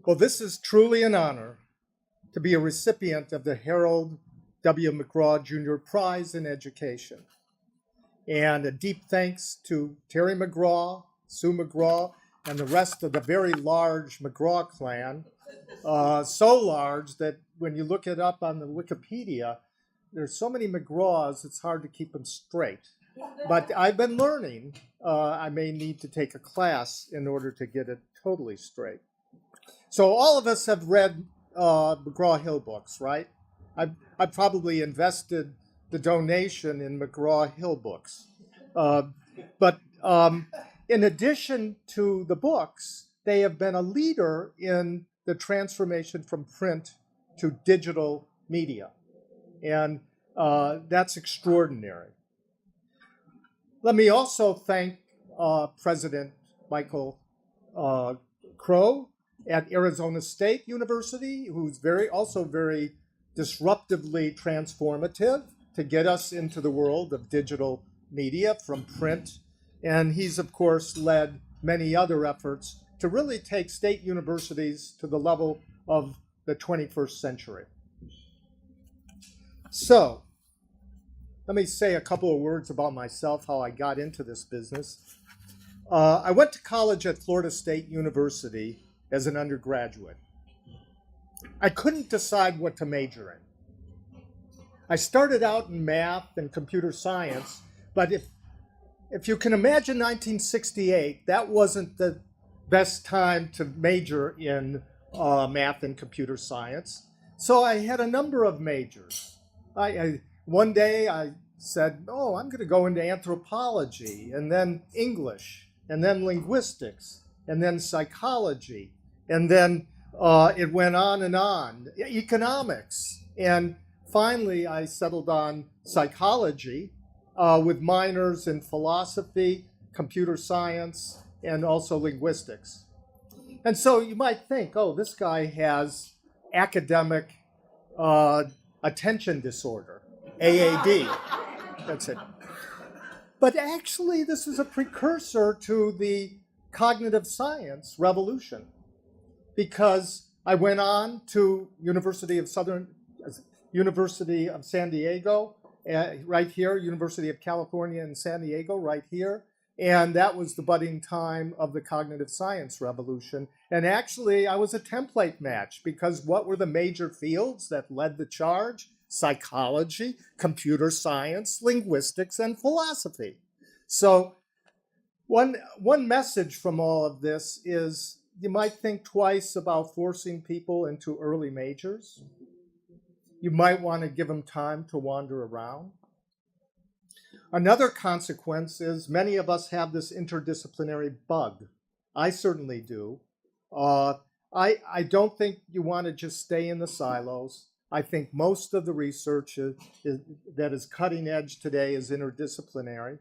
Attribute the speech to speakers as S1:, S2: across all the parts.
S1: Well, this is truly an honor to be a recipient of the Harold W. McGraw Jr. Prize in Education. And a deep thanks to Terry McGraw, Sue McGraw, and the rest of the very large McGraw clan. So large that when you look it up on the Wikipedia, there's so many McGraws, it's hard to keep them straight. But I've been learning. I may need to take a class in order to get it totally straight. So all of us have read McGraw-Hill books, right? I've probably invested the donation in McGraw-Hill books. But in addition to the books, they have been a leader in the transformation from print to digital media. And that's extraordinary. Let me also thank President Michael Crow at Arizona State University, who's also very disruptively transformative to get us into the world of digital media from print. And he's, of course, led many other efforts to really take state universities to the level of the 21st century. So, let me say a couple of words about myself, how I got into this business. I went to college at Florida State University as an undergraduate. I couldn't decide what to major in. I started out in math and computer science, but if you can imagine 1968, that wasn't the best time to major in math and computer science. So I had a number of majors. One day I said, oh, I'm going to go into anthropology, and then English, and then linguistics, and then psychology, and then it went on, economics. And finally, I settled on psychology with minors in philosophy, computer science, and also linguistics. And so you might think, oh, this guy has academic attention disorder, AAD. That's it. But actually, this is a precursor to the cognitive science revolution, because I went on to University of San Diego, right here, University of California in San Diego, right here. And that was the budding time of the cognitive science revolution. And actually, I was a template match, because what were the major fields that led the charge? Psychology, computer science, linguistics, and philosophy. So one message from all of this is you might think twice about forcing people into early majors. You might want to give them time to wander around. Another consequence is many of us have this interdisciplinary bug. I certainly do. I don't think you want to just stay in the silos. I think most of the research that is cutting edge today is interdisciplinary.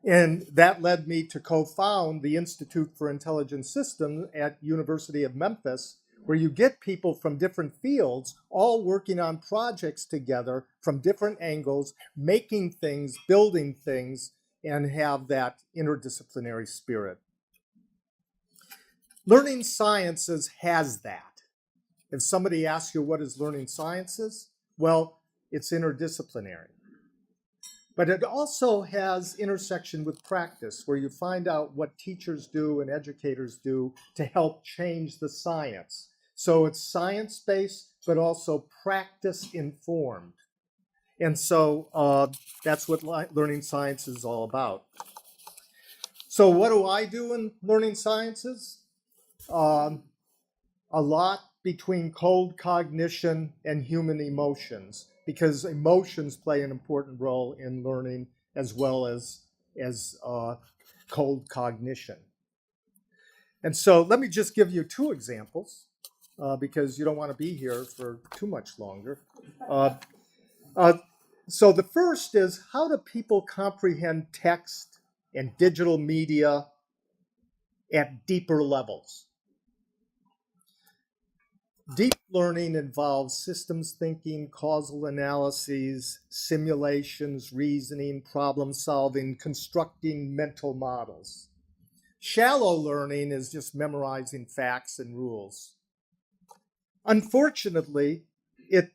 S1: And that led me to co-found the Institute for Intelligent Systems at University of Memphis, where you get people from different fields all working on projects together from different angles, making things, building things, and have that interdisciplinary spirit. Learning sciences has that. If somebody asks you what is learning sciences, well, it's interdisciplinary. But it also has intersection with practice, where you find out what teachers do and educators do to help change the science. So it's science-based, but also practice-informed. And so that's what learning science is all about. So what do I do in learning sciences? A lot between cold cognition and human emotions, because emotions play an important role in learning as well as cold cognition. And so let me just give you two examples, because you don't want to be here for too much longer. So the first is, how do people comprehend text and digital media at deeper levels? Deep learning involves systems thinking, causal analyses, simulations, reasoning, problem solving, constructing mental models. Shallow learning is just memorizing facts and rules. Unfortunately, it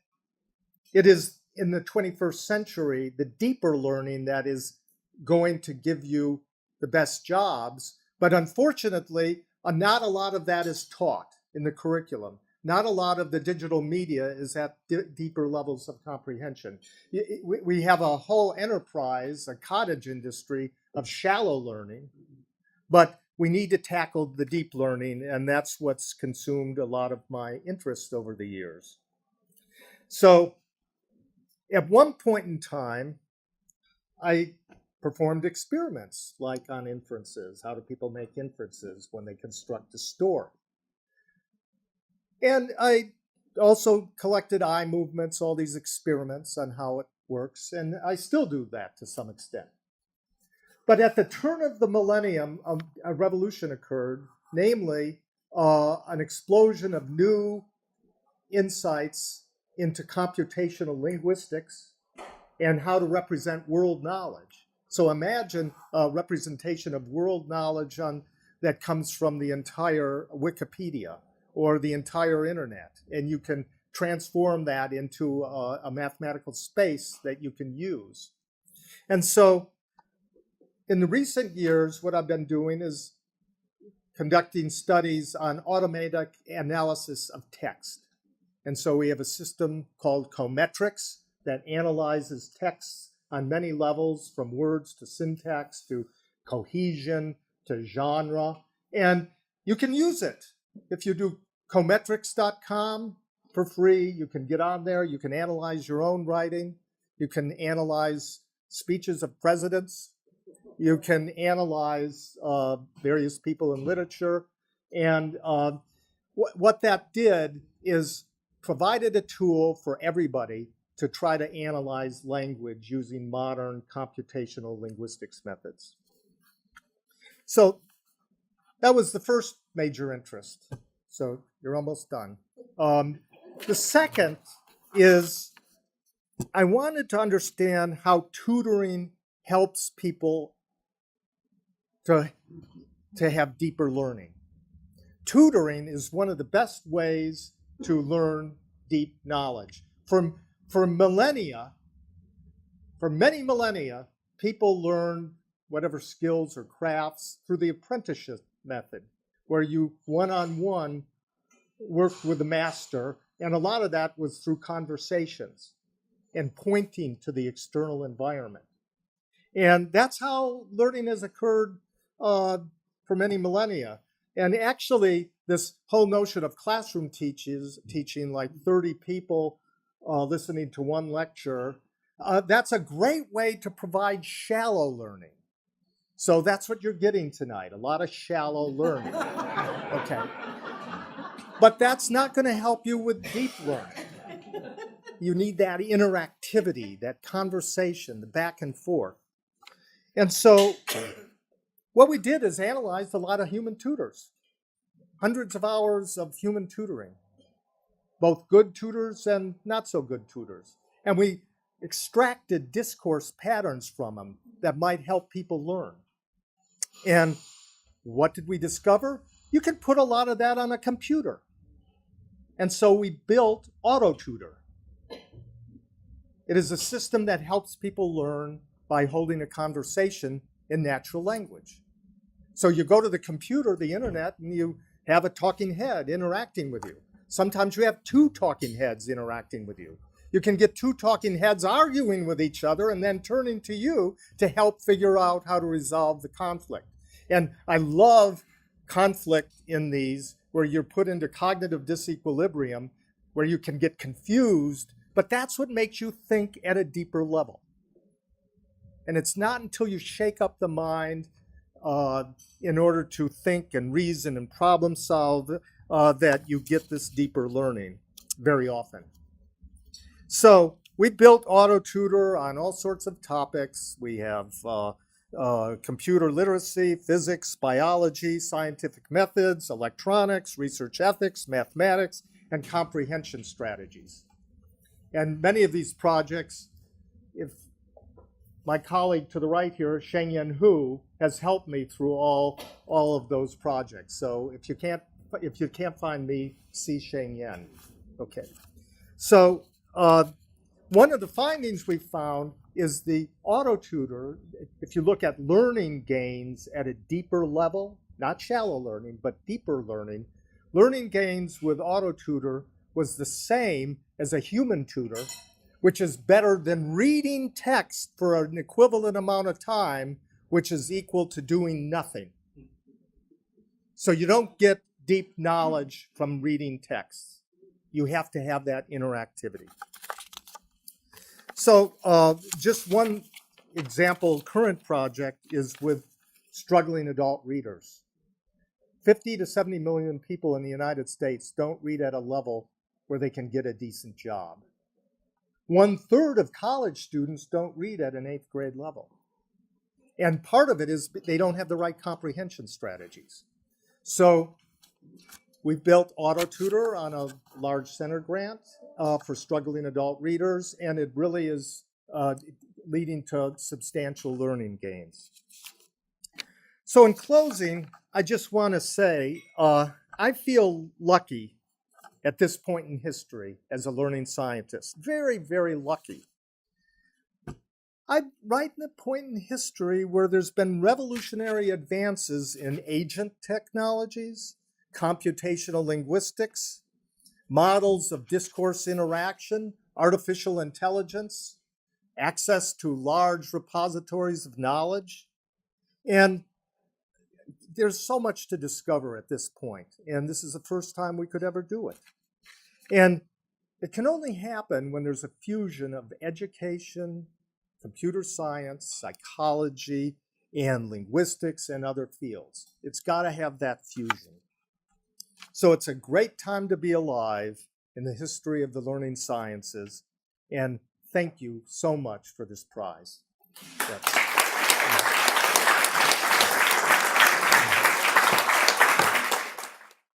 S1: is in the 21st century, the deeper learning that is going to give you the best jobs. But unfortunately, not a lot of that is taught in the curriculum. Not a lot of the digital media is at deeper levels of comprehension. We have a whole enterprise, a cottage industry of shallow learning, but we need to tackle the deep learning, and that's what's consumed a lot of my interest over the years. So at one point in time, I performed experiments like on inferences. How do people make inferences when they construct a story? And I also collected eye movements, all these experiments on how it works, and I still do that to some extent. But at the turn of the millennium, a revolution occurred, namely an explosion of new insights into computational linguistics and how to represent world knowledge. So imagine a representation of world knowledge that comes from the entire Wikipedia or the entire internet, and you can transform that into a mathematical space that you can use. And so in the recent years, what I've been doing is conducting studies on automatic analysis of text. And so we have a system called Cometrics that analyzes texts on many levels, from words to syntax to cohesion to genre. And you can use it. If you do cometrics.com for free, you can get on there. You can analyze your own writing. You can analyze speeches of presidents. You can analyze various people in literature. And what that did is provided a tool for everybody to try to analyze language using modern computational linguistics methods. So that was the first major interest. So you're almost done. The second is I wanted to understand how tutoring helps people to have deeper learning. Tutoring is one of the best ways to learn deep knowledge. For millennia, for many millennia, people learned whatever skills or crafts through the apprenticeship method, where you one-on-one worked with the master, and a lot of that was through conversations and pointing to the external environment. And that's how learning has occurred for many millennia. And actually, this whole notion of classroom teaching like 30 people listening to one lecture, that's a great way to provide shallow learning. So that's what you're getting tonight, a lot of shallow learning. Okay. But that's not going to help you with deep learning. You need that interactivity, that conversation, the back and forth. And so what we did is analyzed a lot of human tutors, hundreds of hours of human tutoring, both good tutors and not so good tutors. And we extracted discourse patterns from them that might help people learn. And what did we discover? You can put a lot of that on a computer. And so we built AutoTutor. It is a system that helps people learn by holding a conversation in natural language. So you go to the computer, the internet, and you have a talking head interacting with you. Sometimes you have two talking heads interacting with you. You can get two talking heads arguing with each other and then turning to you to help figure out how to resolve the conflict. And I love conflict in these where you're put into cognitive disequilibrium, where you can get confused, but that's what makes you think at a deeper level. And it's not until you shake up the mind in order to think and reason and problem solve that you get this deeper learning very often. So we built AutoTutor on all sorts of topics. We have computer literacy, physics, biology, scientific methods, electronics, research ethics, mathematics, and comprehension strategies. And many of these projects, if my colleague to the right here, Shengyan Hu, has helped me through all of those projects. So if you can't find me, see Shengyan. Okay. So one of the findings we found is the AutoTutor, if you look at learning gains at a deeper level, not shallow learning, but deeper learning, learning gains with AutoTutor was the same as a human tutor, which is better than reading text for an equivalent amount of time, which is equal to doing nothing. So you don't get deep knowledge from reading texts. You have to have that interactivity. So just one example, current project is with struggling adult readers. 50 to 70 million people in the United States don't read at a level where they can get a decent job. 1/3 of college students don't read at an 8th grade level. And part of it is they don't have the right comprehension strategies. So we built AutoTutor on a large center grant for struggling adult readers, and it really is leading to substantial learning gains. So in closing, I just want to say I feel lucky at this point in history as a learning scientist. Very, very lucky. I'm right in a point in history where there's been revolutionary advances in agent technologies, computational linguistics, models of discourse interaction, artificial intelligence, access to large repositories of knowledge. And there's so much to discover at this point, and this is the first time we could ever do it. And it can only happen when there's a fusion of education, computer science, psychology, and linguistics and other fields. It's got to have that fusion. So it's a great time to be alive in the history of the learning sciences, and thank you so much for this prize. That's